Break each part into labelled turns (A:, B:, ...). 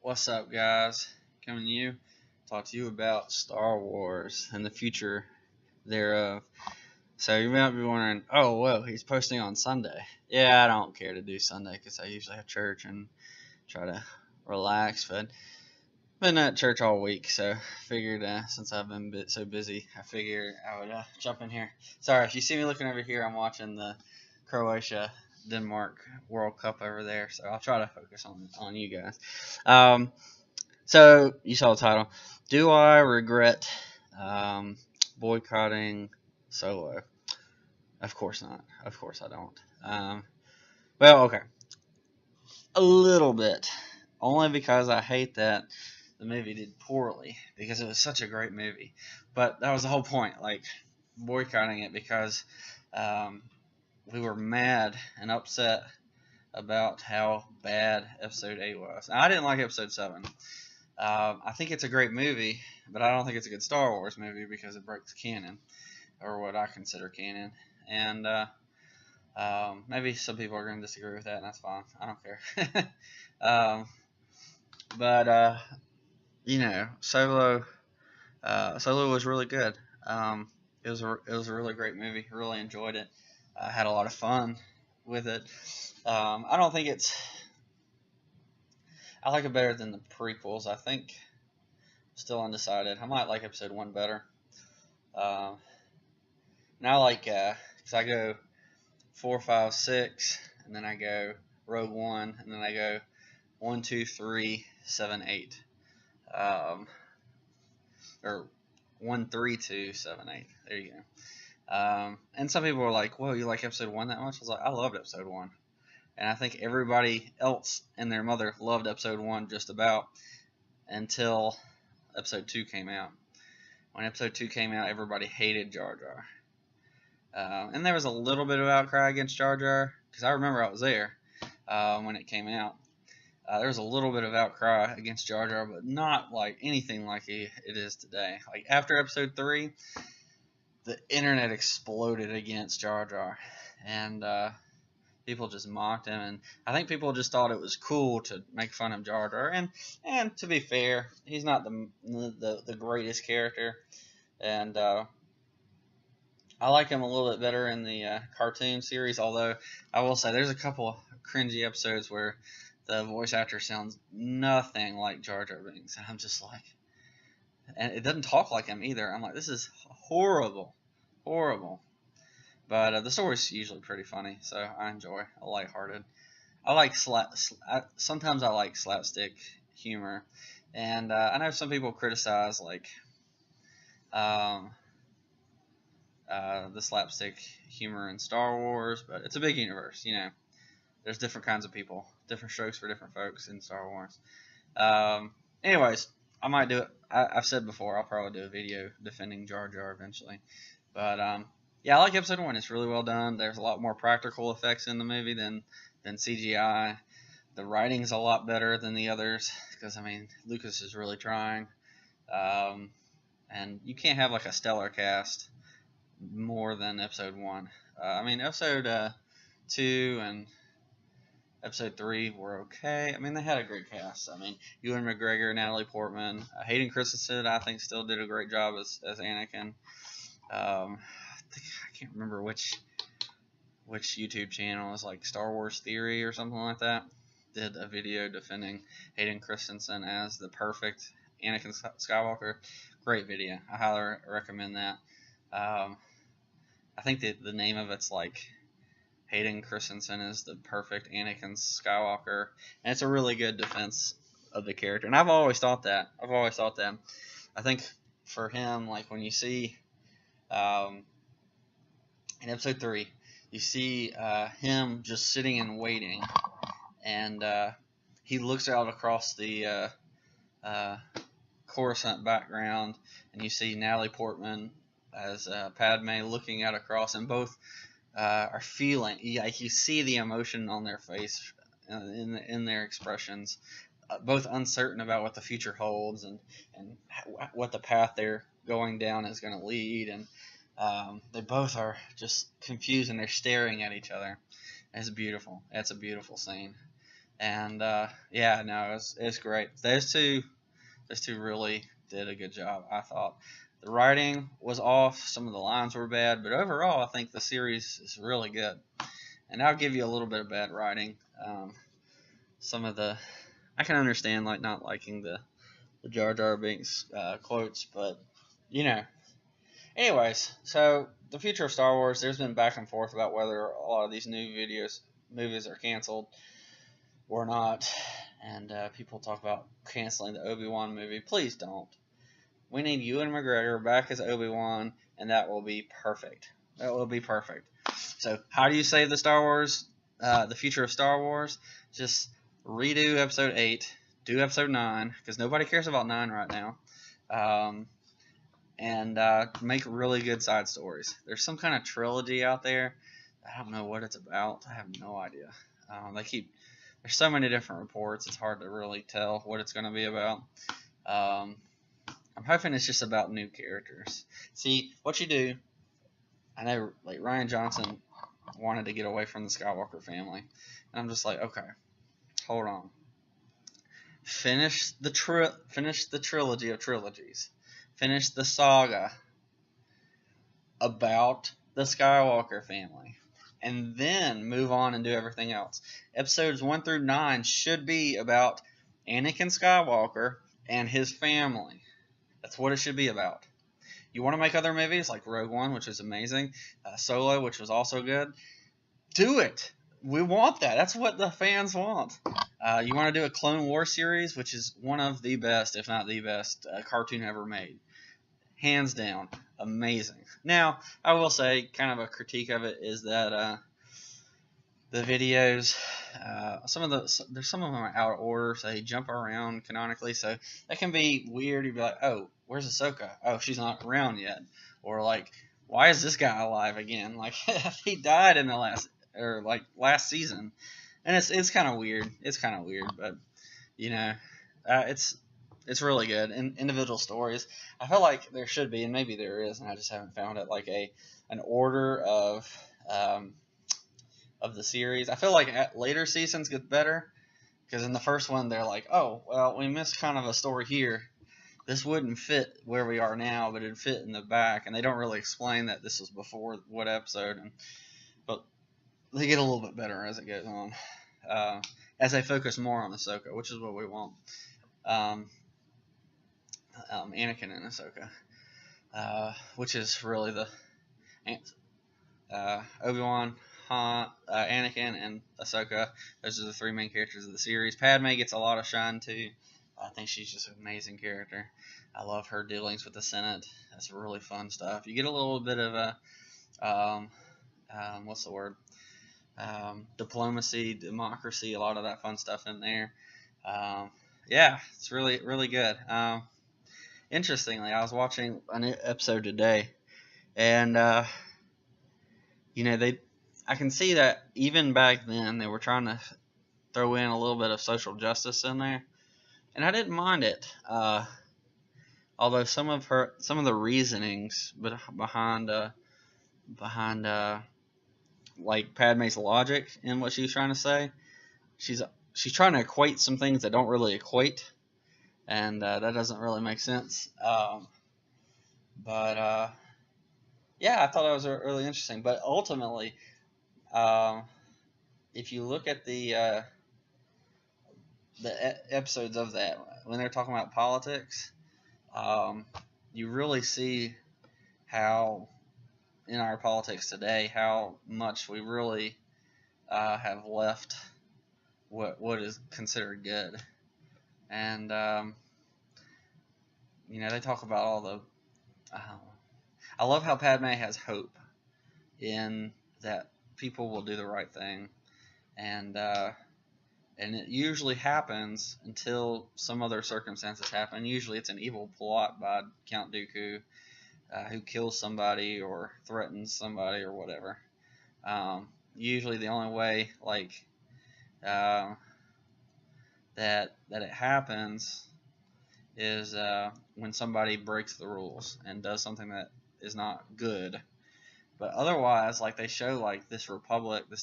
A: What's up, guys? Coming to you, talk to you about Star Wars and the future thereof. So you might be wondering, oh, well, he's posting on Sunday. Yeah, I don't care to do Sunday because I usually have church and try to relax. But been at church all week, so figured since I've been so busy, I figured I would jump in here. Sorry, if you see me looking over here, I'm watching the Croatia Denmark World Cup over there, so I'll try to focus on you guys. So you saw the title. Do I regret boycotting Solo? Of course not. Of course I don't. Well, okay, a little bit, only because I hate that the movie did poorly because it was such a great movie. But that was the whole point, like boycotting it because we were mad and upset about how bad Episode 8 was. Now, I didn't like Episode 7. I think it's a great movie, but I don't think it's a good Star Wars movie because it breaks canon, or what I consider canon. And maybe some people are going to disagree with that, and that's fine. I don't care. But Solo was really good. It was a really great movie. Really enjoyed it. I had a lot of fun with it. I don't think I like it better than the prequels. I think still undecided. I might like Episode 1 better. And I like because I go 4, 5, 6, and then I go Rogue One, and then I go 1, 2, 3, 7, 8. Or 1, 3, 2, 7, 8. There you go. And some people are like, "Whoa, you like Episode 1 that much?" I was like, "I loved Episode 1." And I think everybody else and their mother loved Episode 1 just about until Episode 2 came out. When Episode 2 came out, everybody hated Jar Jar. And there was a little bit of outcry against Jar Jar, because I remember I was there when it came out. There was a little bit of outcry against Jar Jar, but not like anything like it is today. Like after Episode 3, the internet exploded against Jar Jar. And people just mocked him, and I think people just thought it was cool to make fun of Jar Jar. And to be fair, he's not the greatest character, and I like him a little bit better in the cartoon series. Although I will say there's a couple of cringy episodes where the voice actor sounds nothing like Jar Jar Binks, and I'm just like, and it doesn't talk like him either. I'm like, this is horrible. But the story's usually pretty funny, so I enjoy a lighthearted. I like sometimes I like slapstick humor, and I know some people criticize like the slapstick humor in Star Wars, but it's a big universe, There's different kinds of people, different strokes for different folks in Star Wars. Anyways, I might do it. I've said before, I'll probably do a video defending Jar Jar eventually, but yeah, I like Episode 1. It's really well done. There's a lot more practical effects in the movie than CGI. The writing's a lot better than the others because, Lucas is really trying. And you can't have like a stellar cast more than Episode 1. Episode 2 and Episode 3 were okay. They had a great cast. Ewan McGregor, Natalie Portman, Hayden Christensen, I think, still did a great job as Anakin. I can't remember which YouTube channel is like Star Wars Theory or something like that. Did a video defending Hayden Christensen as the perfect Anakin Skywalker. Great video. I highly recommend that. I think that the name of it's like Hayden Christensen is the perfect Anakin Skywalker, and it's a really good defense of the character. And I've always thought that. I think for him, like when you see in Episode 3, you see him just sitting and waiting, and he looks out across the Coruscant background, and you see Natalie Portman as Padme looking out across, and both are feeling, like you see the emotion on their face, in their expressions, both uncertain about what the future holds and what the path they're going down is going to lead, and they both are just confused and they're staring at each other. It's beautiful. It's a beautiful scene. And yeah, no, it's great. Those two really did a good job. I thought the writing was off, some of the lines were bad, but overall, I think the series is really good. And I'll give you a little bit of bad writing. Some of the I can understand like not liking the Jar Jar Binks quotes, but you know. Anyways, so the future of Star Wars, there's been back and forth about whether a lot of these new movies are canceled or not, and people talk about canceling the Obi-Wan movie. Please don't. We need Ewan McGregor back as Obi-Wan, and that will be perfect. That will be perfect. So, how do you save the future of Star Wars? Just redo Episode 8, do Episode 9, because nobody cares about 9 right now, and make really good side stories. There's some kind of trilogy out there. I don't know what it's about. I have no idea. There's so many different reports. It's hard to really tell what it's going to be about. I'm hoping it's just about new characters. See, what you do, I know like Rian Johnson wanted to get away from the Skywalker family. And I'm just like, okay, hold on. Finish the trilogy of trilogies. Finish the saga about the Skywalker family. And then move on and do everything else. Episodes 1 through 9 should be about Anakin Skywalker and his family. That's what it should be about. You want to make other movies like Rogue One, which is amazing, Solo, which was also good. Do it. We want that. That's what the fans want. You want to do a Clone Wars series, which is one of the best, if not the best, cartoon ever made. Hands down. Amazing. Now, I will say, kind of a critique of it is that the videos, some of them are out of order, so they jump around canonically, so that can be weird. You'd be like, oh, where's Ahsoka? Oh, she's not around yet. Or like, why is this guy alive again? Like, he died in the last season, and it's kind of weird. It's kind of weird, but you know, it's really good. And individual stories, I feel like there should be, and maybe there is, and I just haven't found it, like an order of the series. I feel like at later seasons get better, because in the first one they're like, oh, well, we missed kind of a story here. This wouldn't fit where we are now, but it'd fit in the back, and they don't really explain that this was before what episode. But they get a little bit better as it goes on, as they focus more on Ahsoka, which is what we want. Anakin and Ahsoka, which is really the Obi-Wan, Anakin, and Ahsoka. Those are the three main characters of the series. Padme gets a lot of shine too. I think she's just an amazing character. I love her dealings with the Senate. That's really fun stuff. You get a little bit of a what's the word? Diplomacy, democracy, a lot of that fun stuff in there. Yeah, it's really, really good. Interestingly, I was watching an episode today, and I can see that even back then they were trying to throw in a little bit of social justice in there, and I didn't mind it. Although some of the reasonings behind like Padme's logic in what she was trying to say, she's trying to equate some things that don't really equate, and that doesn't really make sense. But yeah, I thought that was really interesting. But ultimately, if you look at the episodes of that, when they're talking about politics, you really see how in our politics today, how much we really have left what is considered good. And they talk about all the I love how Padme has hope in that people will do the right thing, and it usually happens until some other circumstances happen. Usually it's an evil plot by Count Dooku, who kills somebody or threatens somebody or whatever. Usually the only way that it happens is when somebody breaks the rules and does something that is not good. But otherwise, like they show, like this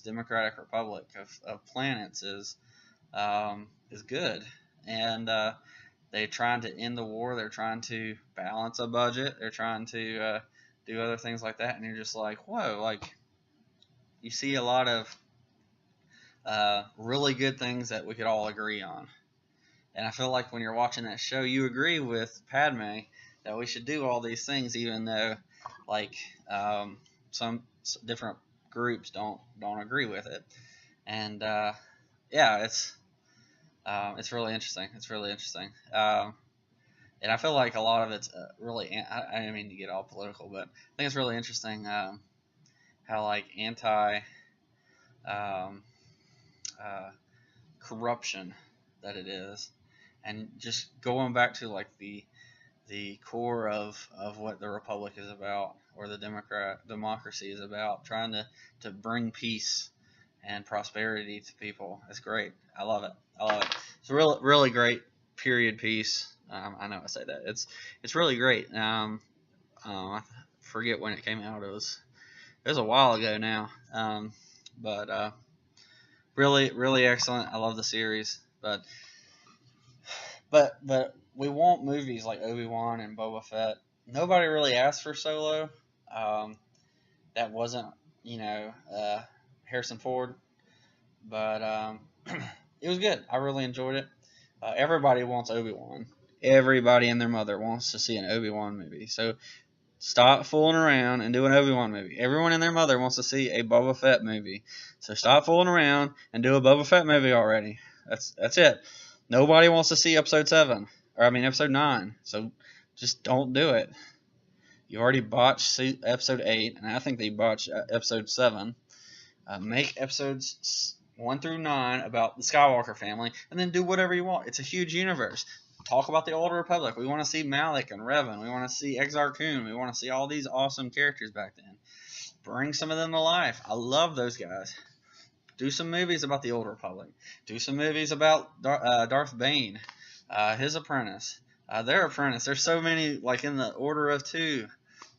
A: democratic republic of planets is is good, and they're trying to end the war. They're trying to balance a budget. They're trying to do other things like that, and you're just like, whoa, like you see a lot of really good things that we could all agree on. And I feel like when you're watching that show, you agree with Padme that we should do all these things, even though like some different groups don't agree with it. And yeah, it's really interesting. It's really interesting. And I feel like a lot of it's really. I didn't mean to get all political, but I think it's really interesting how like anti um, uh, corruption that it is, and just going back to like the core of what the republic is about, or the democracy is about, trying to bring peace and prosperity to people. It's great. I love it. I love it. It's a really great period piece. I know I say that. It's really great. I forget when it came out. It was a while ago now. But really excellent. I love the series. But we want movies like Obi-Wan and Boba Fett. Nobody really asked for Solo. That wasn't, Harrison Ford, but it was good. I really enjoyed it. Everybody wants Obi-Wan. Everybody and their mother wants to see an Obi-Wan movie. So stop fooling around and do an Obi-Wan movie. Everyone and their mother wants to see a Boba Fett movie. So stop fooling around and do a Boba Fett movie already. That's it. Nobody wants to see episode 7. Or, I mean, episode 9. So just don't do it. You already botched episode 8, and I think they botched episode 7. Make episodes 1 through 9 about the Skywalker family, and then do whatever you want. It's a huge universe. Talk about the Old Republic. We want to see Malik and Revan. We want to see Exar Kun. We want to see all these awesome characters back then. Bring some of them to life. I love those guys. Do some movies about the Old Republic. Do some movies about Darth Bane, his apprentice, their apprentice. There's so many, like in the order of 2,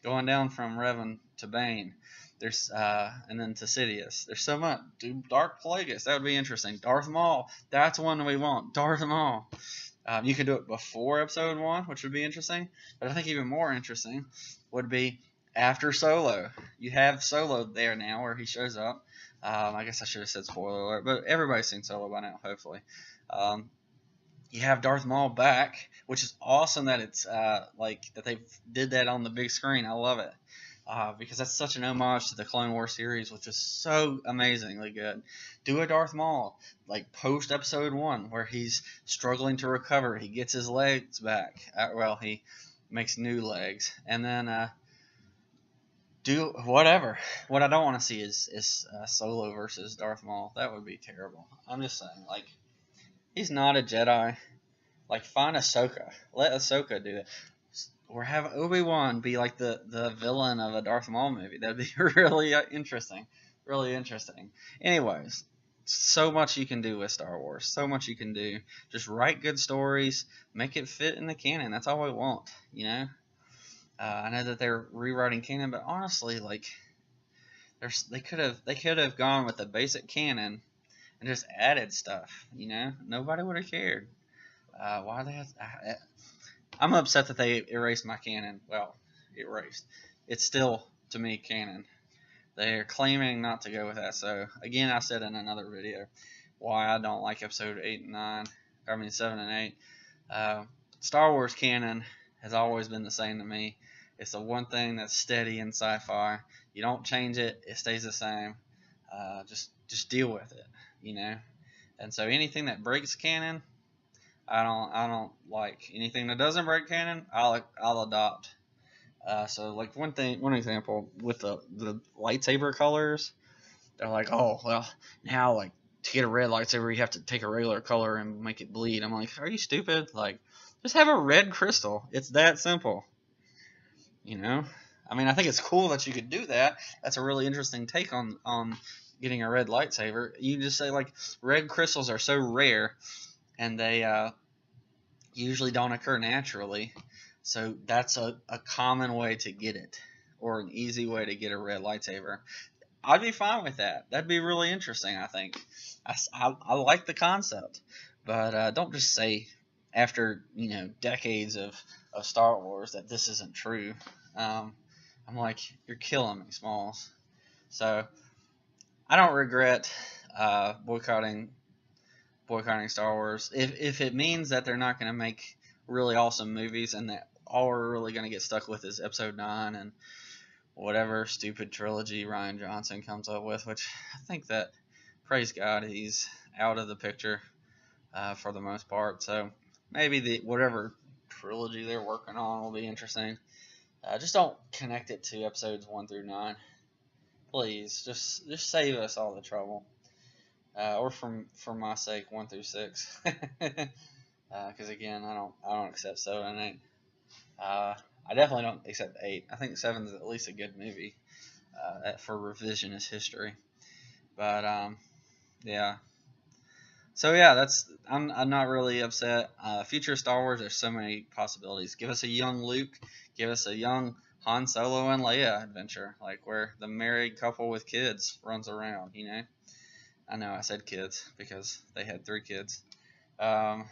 A: going down from Revan to Bane. There's and then to Sidious. There's so much. Do Darth Plagueis. That would be interesting. Darth Maul. That's one we want. Darth Maul. You could do it before episode 1, which would be interesting. But I think even more interesting would be after Solo. You have Solo there now where he shows up. I guess I should have said spoiler alert, but everybody's seen Solo by now, hopefully. You have Darth Maul back, which is awesome that it's like that they did that on the big screen. I love it. Because that's such an homage to the Clone Wars series, which is so amazingly good. Do a Darth Maul, like post episode 1, where he's struggling to recover. He gets his legs back. He makes new legs. And then do whatever. What I don't want to see is Solo versus Darth Maul. That would be terrible. I'm just saying, like, he's not a Jedi. Like, find Ahsoka. Let Ahsoka do it. Or have Obi-Wan be like the villain of a Darth Maul movie. That'd be really interesting. Really interesting. Anyways, so much you can do with Star Wars. So much you can do. Just write good stories. Make it fit in the canon. That's all we want, you know? I know that they're rewriting canon, but honestly, like, they could have gone with the basic canon and just added stuff, you know? Nobody would have cared. Why they have... I'm upset that they erased my canon. Well, erased. It's still, to me, canon. They're claiming not to go with that. So, again, I said in another video why I don't like episode 7 and 8. Star Wars canon has always been the same to me. It's the one thing that's steady in sci-fi. You don't change it. It stays the same. Just deal with it, you know? And so anything that breaks canon, I don't like. Anything that doesn't break canon, I'll adopt. So like one example with the lightsaber colors, they're like, oh well, now like to get a red lightsaber you have to take a regular color and make it bleed. I'm like, are you stupid? Like, just have a red crystal. It's that simple. You know? I mean, I think it's cool that you could do that. That's a really interesting take on getting a red lightsaber. You just say like red crystals are so rare. And they usually don't occur naturally. So that's a common way to get it, or an easy way to get a red lightsaber. I'd be fine with that. That'd be really interesting, I think. I like the concept. But don't just say after, decades of Star Wars that this isn't true. I'm like, you're killing me, Smalls. So I don't regret boycotting Star Wars. If it means that they're not going to make really awesome movies and that all we're really going to get stuck with is Episode 9 and whatever stupid trilogy Rian Johnson comes up with, which I think that, praise God, he's out of the picture for the most part. So maybe whatever trilogy they're working on will be interesting. Just don't connect it to episodes 1 through 9. Please, just save us all the trouble. Or for my sake, 1 through 6. Because again, I don't accept 7 and 8. I definitely don't accept 8. I think 7 is at least a good movie for revisionist history. But yeah. So yeah, I'm not really upset. Future Star Wars, there's so many possibilities. Give us a young Luke. Give us a young Han Solo and Leia adventure, like where the married couple with kids runs around. I know I said kids because they had 3 kids. Give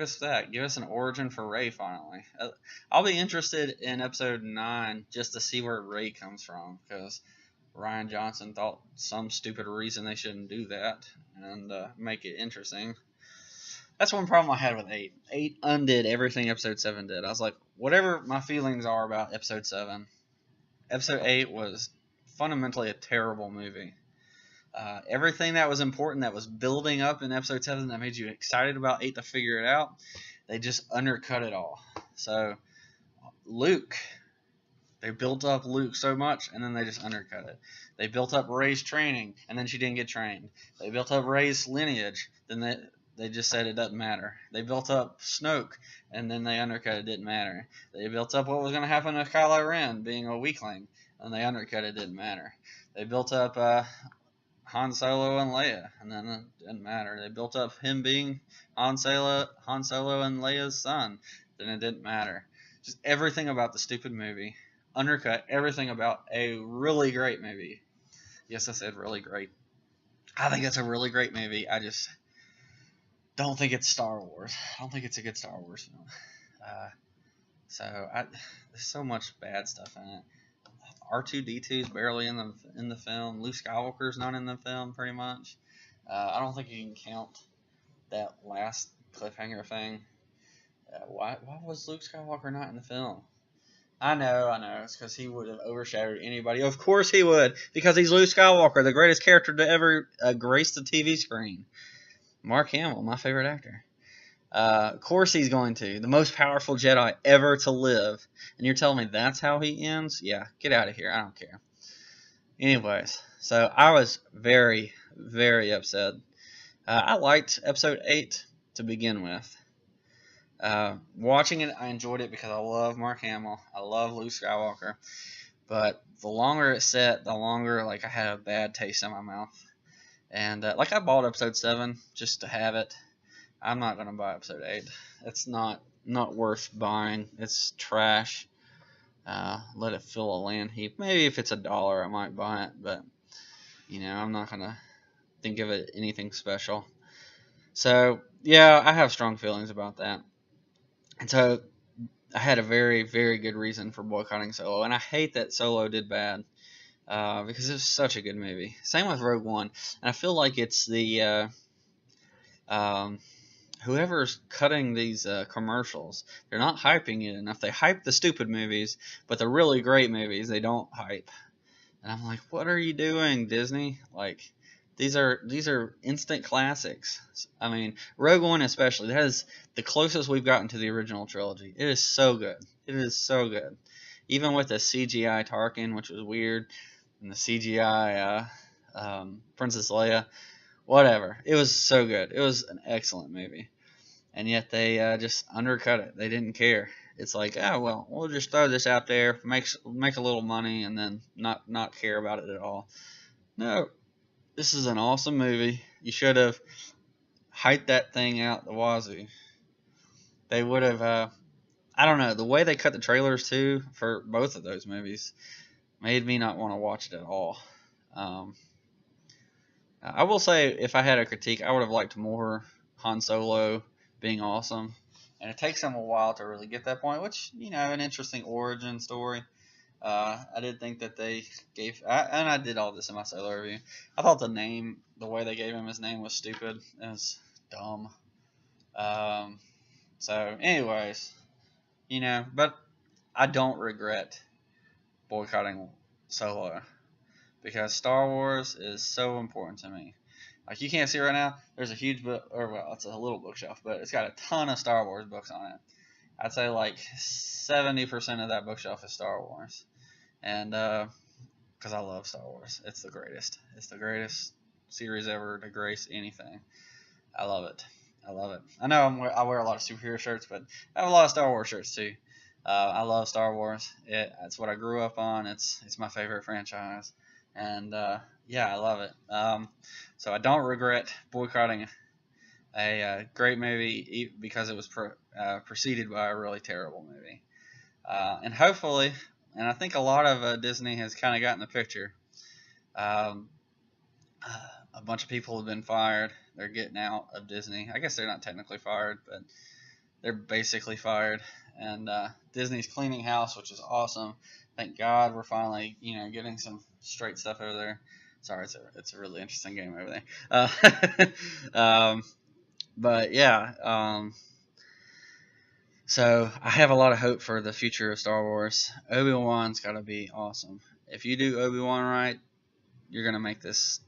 A: us that. Give us an origin for Rey finally. I'll be interested in episode 9 just to see where Rey comes from, because Rian Johnson thought some stupid reason they shouldn't do that and make it interesting. That's one problem I had with 8. 8 undid everything episode 7 did. I was like, whatever my feelings are about episode 7, episode 8 was fundamentally a terrible movie. Everything that was important that was building up in episode 7 that made you excited about 8 to figure it out, they just undercut it all. So Luke, they built up Luke so much and then they just undercut it. They built up Rey's training and then she didn't get trained. They built up Rey's lineage, then they just said it doesn't matter. They built up Snoke and then they undercut it didn't matter. They built up what was going to happen to Kylo Ren being a weakling and they undercut it didn't matter. They built up Han Solo and Leia, and then it didn't matter. They built up him being Han Solo and Leia's son, then it didn't matter. Just everything about the stupid movie undercut everything about a really great movie. Yes, I said really great. I think it's a really great movie. I just don't think it's Star Wars. I don't think it's a good Star Wars film. There's so much bad stuff in it. R2-D2 is barely in the film. Luke Skywalker's not in the film, pretty much. I don't think you can count that last cliffhanger thing. Why was Luke Skywalker not in the film? I know. It's because he would have overshadowed anybody. Of course he would, because he's Luke Skywalker, the greatest character to ever grace the TV screen. Mark Hamill, my favorite actor. Of course he's going to. The most powerful Jedi ever to live. And you're telling me that's how he ends? Yeah, get out of here. I don't care. Anyways, so I was very, very upset. I liked episode 8 to begin with. Watching it, I enjoyed it because I love Mark Hamill. I love Luke Skywalker. But the longer it set, the longer I had a bad taste in my mouth. And I bought episode 7 just to have it. I'm not going to buy episode 8. It's not worth buying. It's trash. Let it fill a land heap. Maybe if it's $1, I might buy it. But, I'm not going to think of it anything special. So, yeah, I have strong feelings about that. And so, I had a very, very good reason for boycotting Solo. And I hate that Solo did bad. Because it was such a good movie. Same with Rogue One. And I feel like it's the... whoever's cutting these commercials, they're not hyping it enough. They hype the stupid movies, but the really great movies, they don't hype. And I'm like, what are you doing, Disney? These are instant classics. I mean, Rogue One especially, that is the closest we've gotten to the original trilogy. It is so good. It is so good. Even with the CGI Tarkin, which was weird, and the CGI Princess Leia, whatever. It was so good. It was an excellent movie. And yet they just undercut it. They didn't care. It's like, we'll just throw this out there, make a little money, and then not care about it at all. No, this is an awesome movie. You should have hyped that thing out the wazoo. They would have, I don't know, the way they cut the trailers too for both of those movies, made me not want to watch it at all. I will say, if I had a critique, I would have liked more Han Solo being awesome. And it takes him a while to really get that point, which, an interesting origin story. I did think that they and I did all this in my solo review. I thought the way they gave him his name was stupid. It was dumb. So, anyways, but I don't regret boycotting Solo because Star Wars is so important to me. Like, you can't see right now, there's a huge book, or well, it's a little bookshelf, but it's got a ton of Star Wars books on it. I'd say like 70% of that bookshelf is Star Wars. And because I love Star Wars. It's the greatest. It's the greatest series ever to grace anything. I love it. I love it. I know I wear a lot of superhero shirts, but I have a lot of Star Wars shirts too. I love Star Wars. It's what I grew up on. It's my favorite franchise. And yeah, I love it. So I don't regret boycotting a great movie because it was preceded by a really terrible movie. And hopefully, and I think a lot of Disney has kind of gotten the picture. A bunch of people have been fired. They're getting out of Disney. I guess they're not technically fired, but they're basically fired. And Disney's cleaning house, which is awesome. Thank God we're finally, getting some straight stuff over there. Sorry, it's a really interesting game over there. But yeah, so I have a lot of hope for the future of Star Wars. Obi-Wan's got to be awesome. If you do Obi-Wan right, you're gonna make this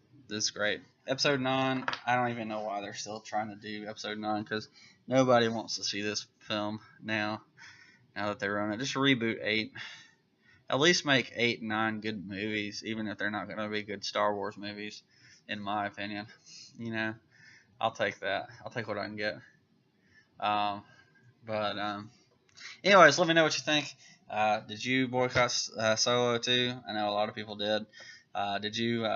A: great. Episode 9, I don't even know why they're still trying to do Episode 9 because nobody wants to see this film now that they run it. Just reboot 8. At least make 8 and 9 good movies, even if they're not gonna be good Star Wars movies, in my opinion. I'll take that. I'll take what I can get. But anyways, let me know what you think. Did you boycott Solo too? I know a lot of people did. Did you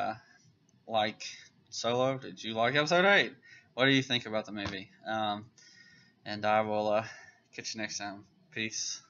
A: like Solo? Did you like Episode 8? What do you think about the movie? And I will catch you next time. Peace.